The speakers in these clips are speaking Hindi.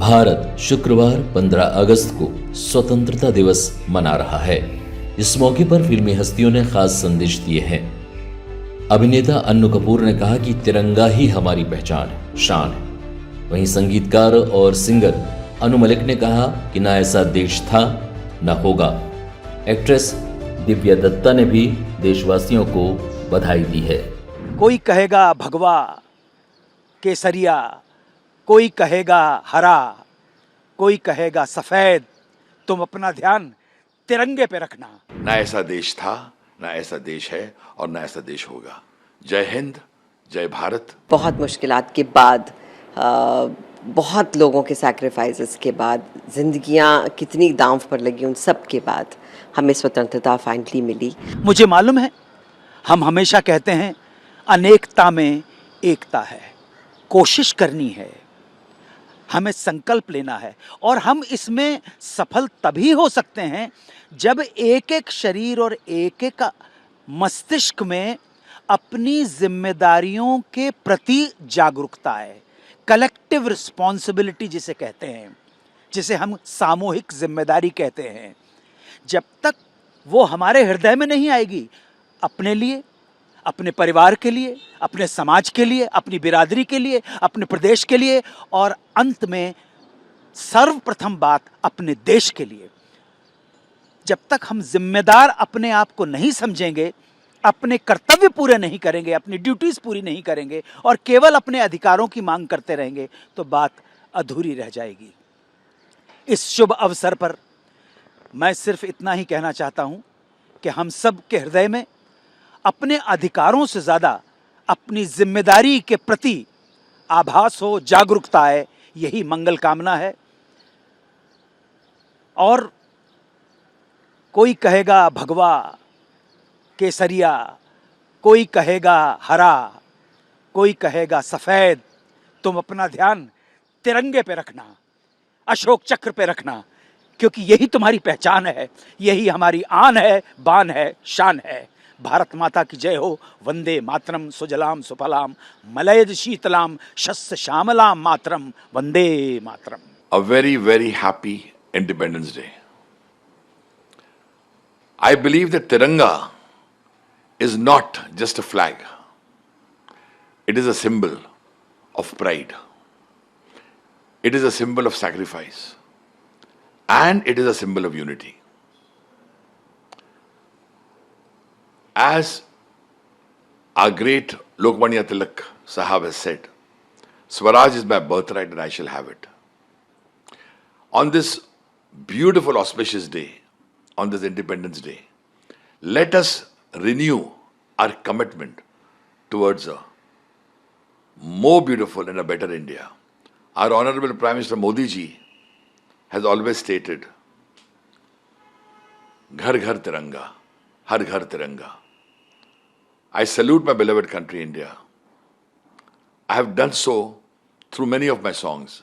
भारत शुक्रवार 15 अगस्त को स्वतंत्रता दिवस मना रहा है। इस मौके पर फिल्मी हस्तियों ने खास संदेश दिए हैं। अभिनेता अन्नू कपूर ने कहा कि तिरंगा ही हमारी पहचान है, शान है। वहीं संगीतकार और सिंगर अनु मलिक ने कहा कि ना ऐसा देश था न होगा। एक्ट्रेस दिव्या दत्ता ने भी देशवासियों को बधाई दी है। कोई कहेगा भगवा केसरिया, कोई कहेगा हरा, कोई कहेगा सफेद, तुम अपना ध्यान तिरंगे पे रखना। ना ऐसा देश था, ना ऐसा देश है और ना ऐसा देश होगा। जय हिंद, जय भारत। बहुत मुश्किलात के बाद, बहुत लोगों के सैक्रिफाइसेस के बाद, जिंदगियां कितनी दांव पर लगी, उन सब के बाद हमें स्वतंत्रता फाइनली मिली। मुझे मालूम है, हम हमेशा कहते हैं अनेकता में एकता है। कोशिश करनी है, हमें संकल्प लेना है और हम इसमें सफल तभी हो सकते हैं जब एक एक शरीर और एक एक मस्तिष्क में अपनी जिम्मेदारियों के प्रति जागरूकता है। कलेक्टिव रिस्पॉन्सिबिलिटी जिसे कहते हैं, जिसे हम सामूहिक जिम्मेदारी कहते हैं, जब तक वो हमारे हृदय में नहीं आएगी, अपने लिए, अपने परिवार के लिए, अपने समाज के लिए, अपनी बिरादरी के लिए, अपने प्रदेश के लिए और अंत में सर्वप्रथम बात अपने देश के लिए, जब तक हम जिम्मेदार अपने आप को नहीं समझेंगे, अपने कर्तव्य पूरे नहीं करेंगे, अपनी ड्यूटीज पूरी नहीं करेंगे और केवल अपने अधिकारों की मांग करते रहेंगे, तो बात अधूरी रह जाएगी। इस शुभ अवसर पर मैं सिर्फ इतना ही कहना चाहता हूं कि हम सब के हृदय में अपने अधिकारों से ज्यादा अपनी जिम्मेदारी के प्रति आभास हो, जागरूकता है, यही मंगल कामना है। और कोई कहेगा भगवा केसरिया, कोई कहेगा हरा, कोई कहेगा सफेद, तुम अपना ध्यान तिरंगे पे रखना, अशोक चक्र पे रखना, क्योंकि यही तुम्हारी पहचान है, यही हमारी आन है, बान है, शान है। भारत माता की जय हो। वंदे मातरम, सुजलाम सुफलाम मलयज शीतलाम शस्य श्यामलाम मातरम, Vande Mataram. A very, very happy Independence Day. I believe that Tiranga is not just a flag. It is a symbol of pride. It is a symbol of sacrifice. And it is a symbol of unity. As our great Lokmanya Tilak Sahab has said, Swaraj is my birthright and I shall have it. On this beautiful auspicious day, on this Independence Day, let us renew our commitment towards a more beautiful and a better India. Our Honorable Prime Minister Modi ji has always stated, Ghar Ghar Tiranga, Har Ghar Tiranga. I salute my beloved country, India. I have done so through many of my songs.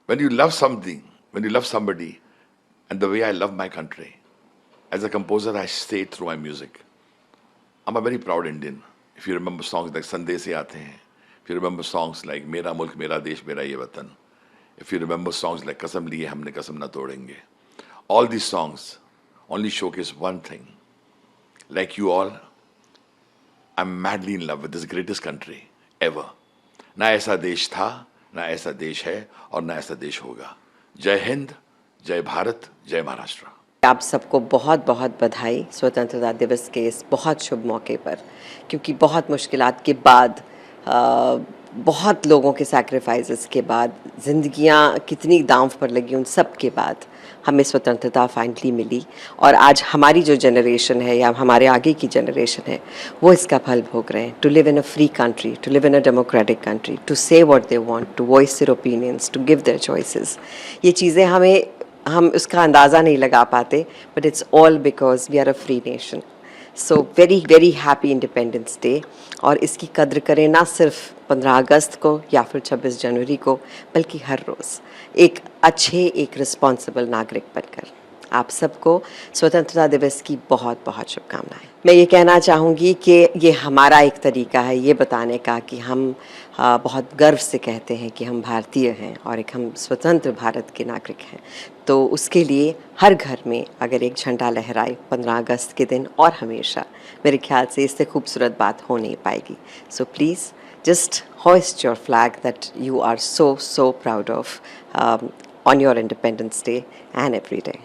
When you love something, when you love somebody, and the way I love my country, as a composer, I say it through my music. I'm a very proud Indian. If you remember songs like Sande Se Aate Hain, if you remember songs like Mera Mulk, Mera Desh, Mera Ye Watan, if you remember songs like Kasam Liye Humne Kasam Na Todenge, all these songs only showcase one thing. Like you all, I'm madly in love with this greatest country ever. ना ऐसा देश था, ना ऐसा देश है और ना ऐसा देश होगा। जय हिंद, जय भारत, जय महाराष्ट्र। आप सबको बहुत बहुत बधाई स्वतंत्रता दिवस के इस बहुत शुभ मौके पर, क्योंकि बहुत मुश्किलात के बाद, बहुत लोगों के सैक्रिफाइसेस के बाद, जिंदगियां कितनी दांव पर लगी, उन सब के बाद हमें स्वतंत्रता फाइनली मिली। और आज हमारी जो जनरेशन है या हमारे आगे की जनरेशन है, वो इसका फल भोग रहे हैं। To live in a free country, to live in a democratic country, to say what they want, to voice their opinions, to give their choices, ये चीज़ें हम उसका अंदाज़ा नहीं लगा पाते, but it's all because we are a free nation. So very very happy independence day. और इसकी कद्र करें ना सिर्फ 15 अगस्त को या फिर 26 जनवरी को, बल्कि हर रोज़ एक अच्छे, एक रिस्पॉन्सिबल नागरिक बनकर। आप सबको स्वतंत्रता दिवस की बहुत बहुत शुभकामनाएं। मैं ये कहना चाहूँगी कि ये हमारा एक तरीका है ये बताने का कि हम बहुत गर्व से कहते हैं कि हम भारतीय हैं और एक हम स्वतंत्र भारत के नागरिक हैं। तो उसके लिए हर घर में अगर एक झंडा लहराए 15 अगस्त के दिन और हमेशा, मेरे ख्याल से इससे खूबसूरत बात हो नहीं पाएगी। So please just hoist your flag that you are so proud of on your Independence Day and every day.